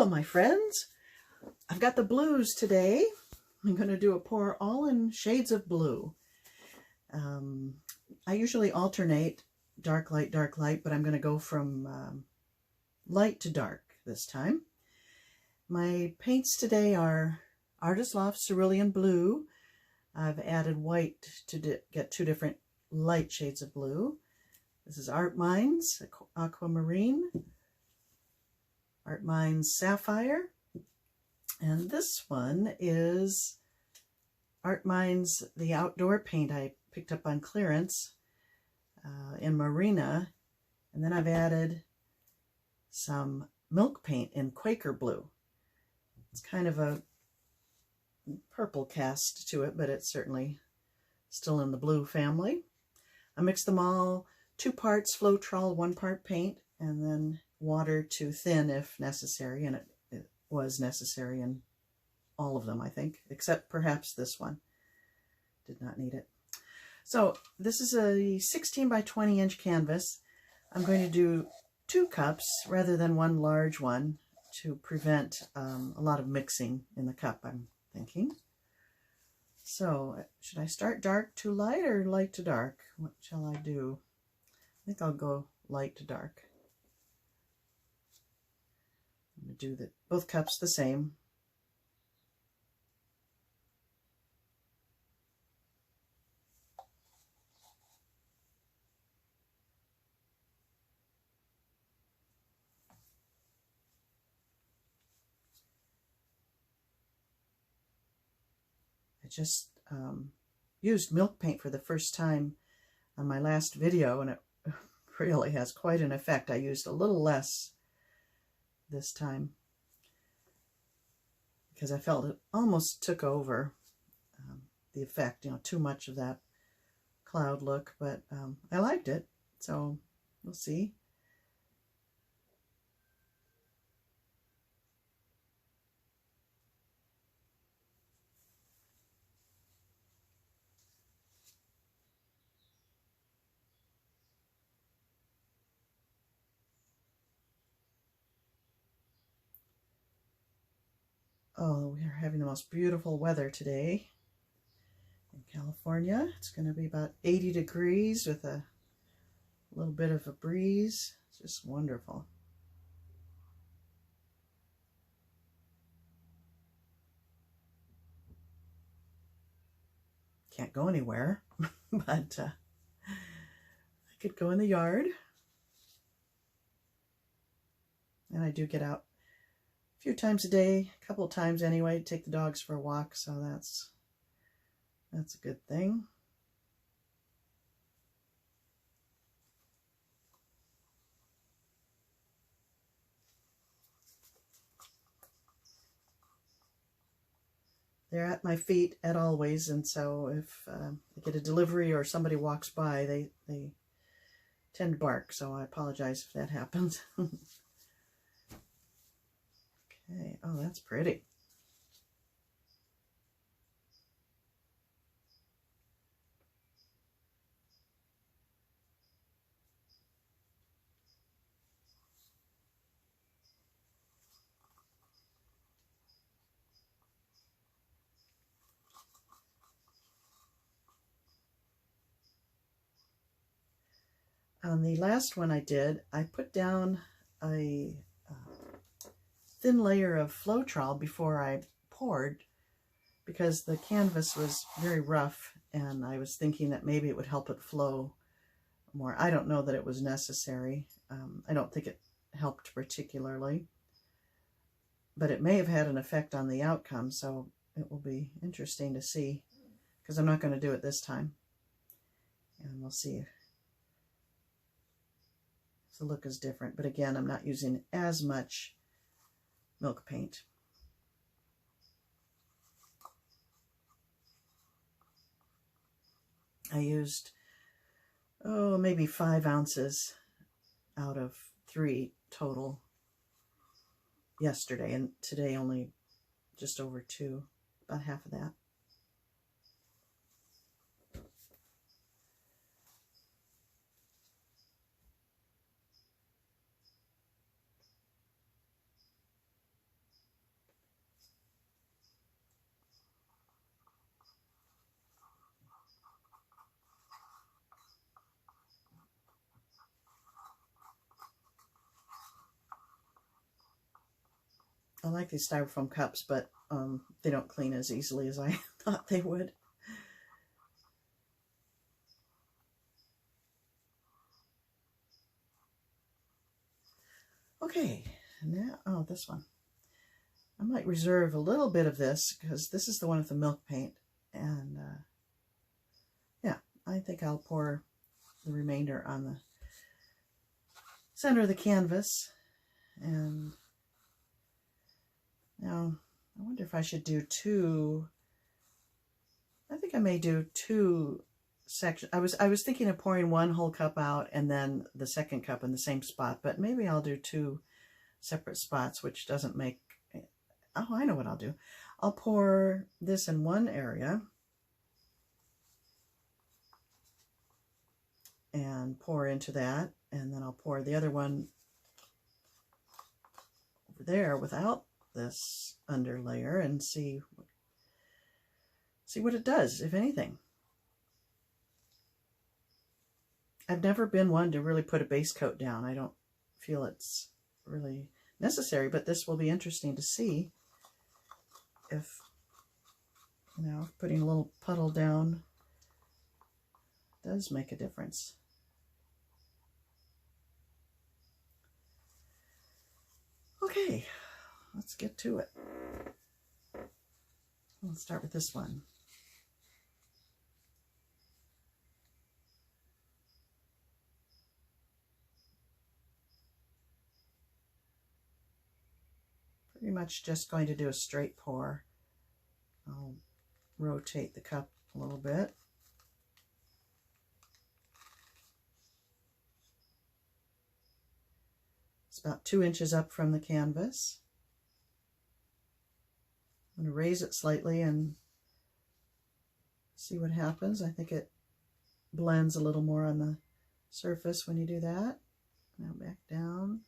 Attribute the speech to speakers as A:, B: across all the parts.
A: Hello, my friends. I've got the blues today. I'm going to do a pour all in shades of blue. I usually alternate dark, light, but I'm going to go from light to dark this time. My paints today are Artist Loft Cerulean Blue. I've added white to get two different light shades of blue. This is Art Minds Aquamarine, Art Minds Sapphire, and this one is Art Minds, the outdoor paint I picked up on clearance in Marina, and then I've added some milk paint in Quaker Blue. It's kind of a purple cast to it, but it's certainly still in the blue family. I mixed them all, 2 parts Floetrol, 1 part paint, and then water to thin if necessary, and it was necessary in all of them, I think, except perhaps this one. Did not need it. So this is a 16 by 20 inch canvas. I'm going to do 2 cups rather than 1 large one to prevent a lot of mixing in the cup, I'm thinking. So should I start dark to light or light to dark? What shall I do? I think I'll go light to dark. I'm going to do both cups the same. I just used milk paint for the first time on my last video, and it really has quite an effect. I used a little less this time because I felt it almost took over the effect, too much of that cloud look, but I liked it, so we'll see. Oh, we are having the most beautiful weather today in California. It's going to be about 80 degrees with a little bit of a breeze. It's just wonderful. Can't go anywhere, but I could go in the yard. And I do get out a few times a day, a couple of times anyway, to take the dogs for a walk, so that's a good thing. They're at my feet at always, and so if I get a delivery or somebody walks by, they tend to bark, so I apologize if that happens. Okay, oh, that's pretty. On the last one I did, I put down a thin layer of Floetrol before I poured because the canvas was very rough and I was thinking that maybe it would help it flow more. I don't know that it was necessary. I don't think it helped particularly, but it may have had an effect on the outcome, so it will be interesting to see because I'm not going to do it this time, and we'll see if the look is different. But again, I'm not using as much milk paint. I used, maybe 5 ounces out of 3 total yesterday, and today only just over 2, about half of that. I like these styrofoam cups, but they don't clean as easily as I thought they would. Okay, now, oh, this one. I might reserve a little bit of this because this is the one with the milk paint. And yeah, I think I'll pour the remainder on the center of the canvas. And now I wonder if I should do two. I think I may do two sections. I was thinking of pouring one whole cup out and then the second cup in the same spot, but maybe I'll do two separate spots, which doesn't make, oh, I know what I'll do. I'll pour this in one area and pour into that, and then I'll pour the other one over there without this under layer and see what it does, if anything. I've never been one to really put a base coat down. I don't feel it's really necessary, but this will be interesting to see if, you know, putting a little puddle down does make a difference. Okay, let's get to it. Let's start with this one. Pretty much just going to do a straight pour. I'll rotate the cup a little bit. It's about 2 inches up from the canvas. I'm going to raise it slightly and see what happens. I think it blends a little more on the surface when you do that. Now back down.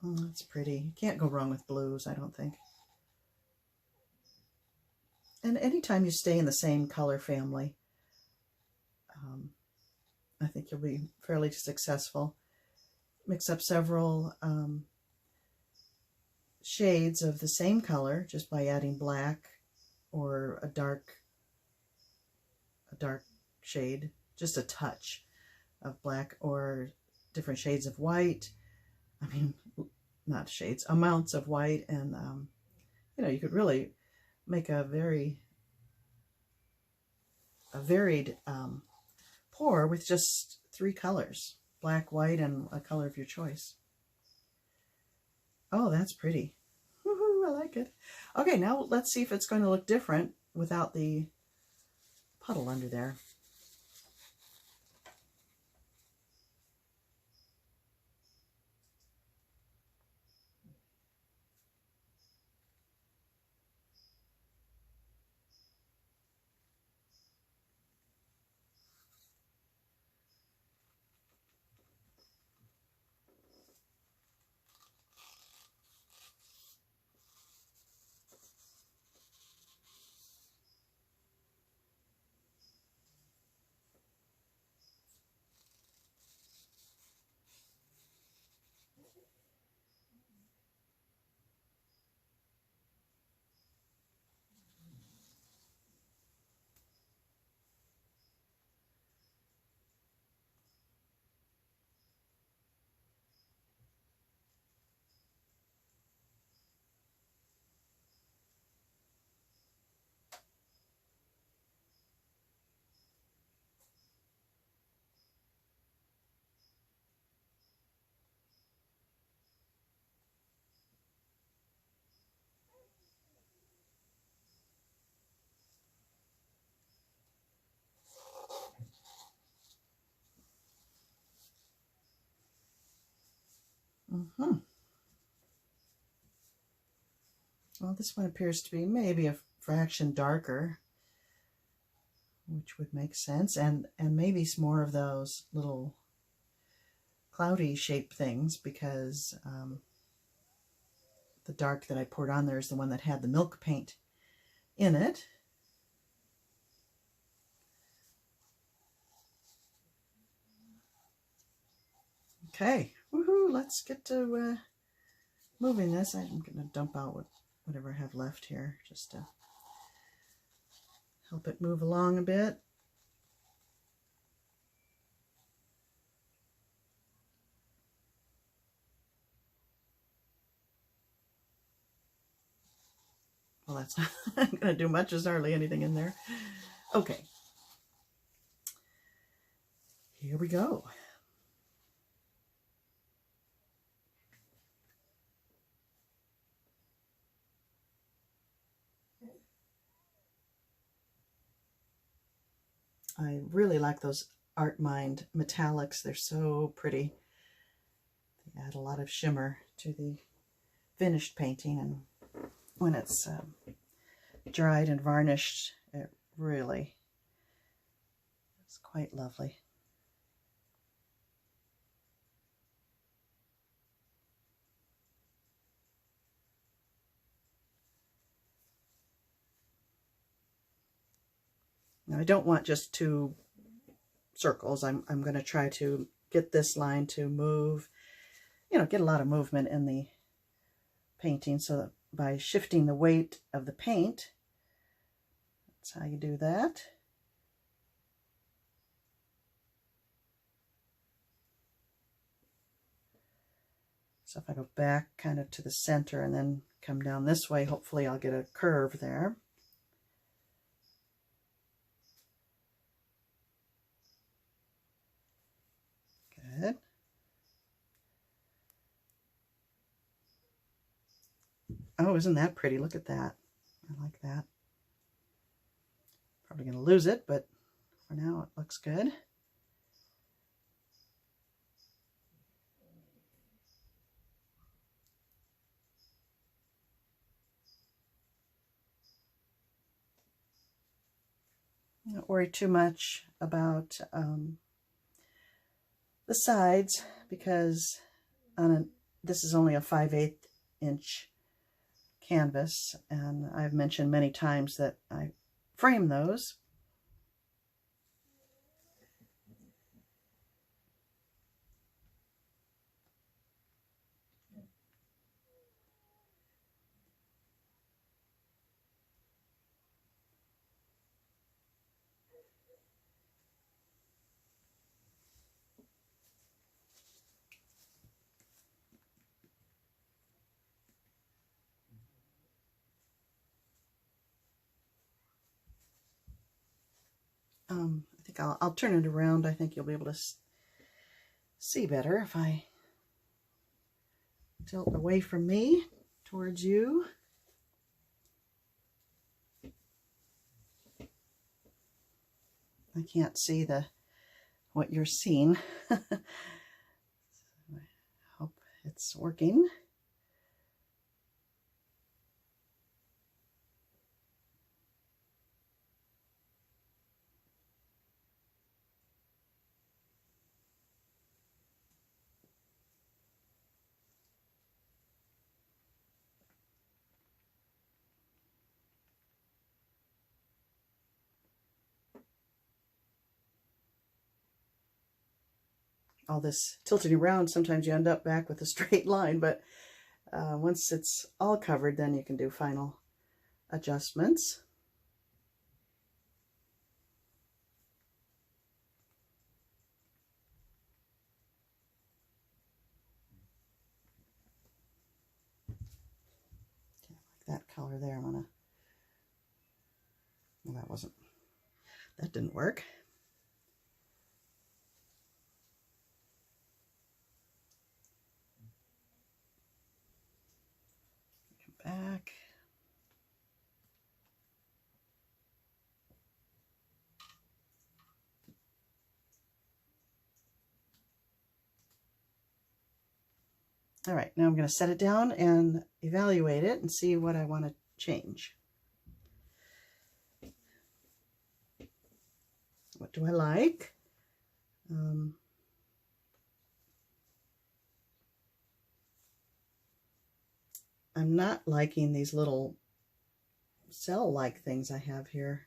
A: Oh, that's pretty. You can't go wrong with blues, I don't think. And anytime you stay in the same color family, I think you'll be fairly successful. Mix up several shades of the same color just by adding black or a dark shade, just a touch of black, or different shades of white. I mean, not shades, amounts of white, and you know, you could really make a varied pour with just 3 colors, black, white, and a color of your choice. Oh, that's pretty. Woohoo, I like it. Okay, now let's see if it's going to look different without the puddle under there. Well, this one appears to be maybe a fraction darker, which would make sense, and maybe some more of those little cloudy shape things because the dark that I poured on there is the one that had the milk paint in it. Okay, woohoo, let's get to moving this. I'm going to dump out whatever I have left here just to help it move along a bit. Well, that's not going to do much. There's hardly anything in there. Okay. Here we go. I really like those Art Mind metallics. They're so pretty. They add a lot of shimmer to the finished painting, and when it's dried and varnished, it really is quite lovely. Now I don't want just 2 circles. I'm going to try to get this line to move, get a lot of movement in the painting, so that by shifting the weight of the paint, that's how you do that. So if I go back kind of to the center and then come down this way, hopefully I'll get a curve there. Good. Oh, isn't that pretty? Look at that. I like that. Probably going to lose it, but for now it looks good. Don't worry too much about the sides, because this is only a 5/8 inch canvas, and I've mentioned many times that I frame those. I think I'll turn it around. I think you'll be able to see better if I tilt away from me towards you. I can't see what you're seeing. So I hope it's working. All this tilting around, sometimes you end up back with a straight line, but once it's all covered, then you can do final adjustments. Okay, like that color there. I'm gonna, well, that didn't work. Back. All right, now I'm going to set it down and evaluate it and see what I want to change. What do I like? I'm not liking these little cell-like things I have here.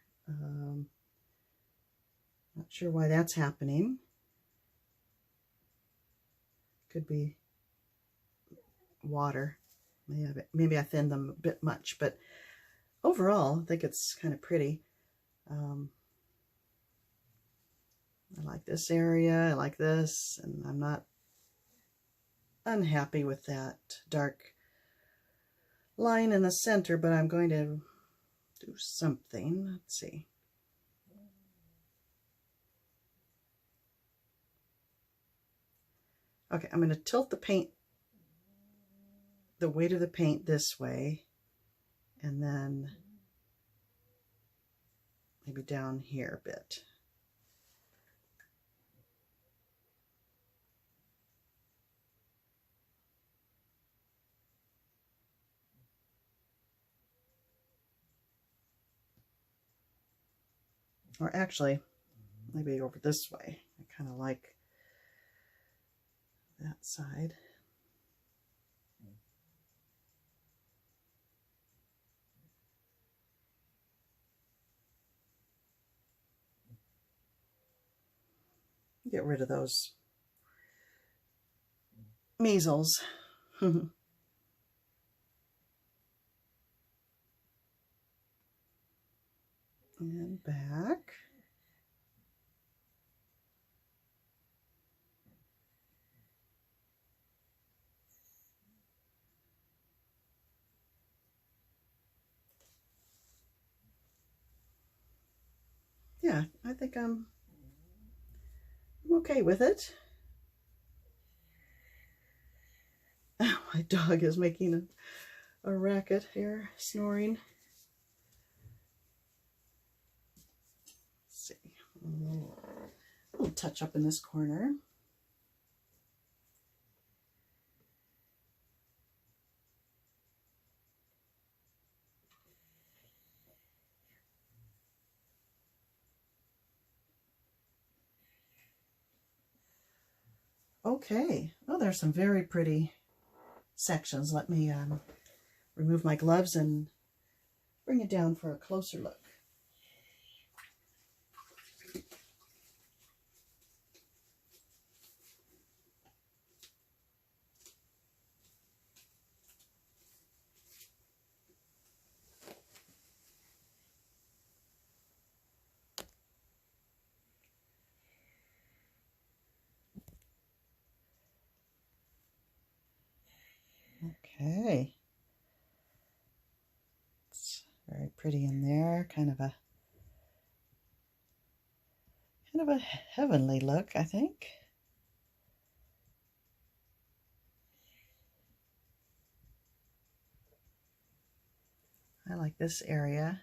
A: Not sure why that's happening. Could be water. Maybe I thinned them a bit much, but overall, I think it's kind of pretty. I like this area, I like this, and I'm not unhappy with that dark line in the center, but I'm going to do something. Let's see. Okay, I'm going to tilt the paint, the weight of the paint this way, and then maybe down here a bit. Or actually, maybe over this way. I kind of like that side. Get rid of those measles. And back. Yeah, I think I'm okay with it. Oh, my dog is making a racket here, snoring. Let's see. A little touch up in this corner. Okay, oh, there's some very pretty sections. Let me remove my gloves and bring it down for a closer look. Okay, it's very pretty in there, kind of a heavenly look, I think. I like this area.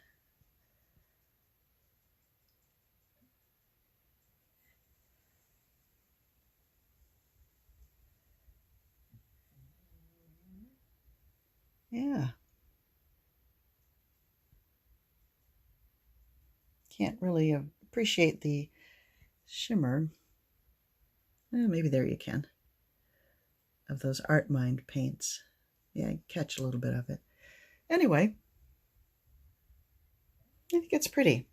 A: Yeah. Can't really appreciate the shimmer. Maybe there you can. Of those Art Mind paints. Yeah, catch a little bit of it. Anyway, I think it's pretty.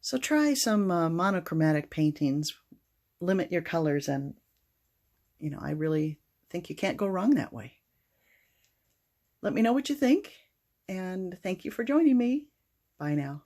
A: So try some monochromatic paintings. Limit your colors, and you know, I really think you can't go wrong that way. Let me know what you think, and thank you for joining me. Bye now.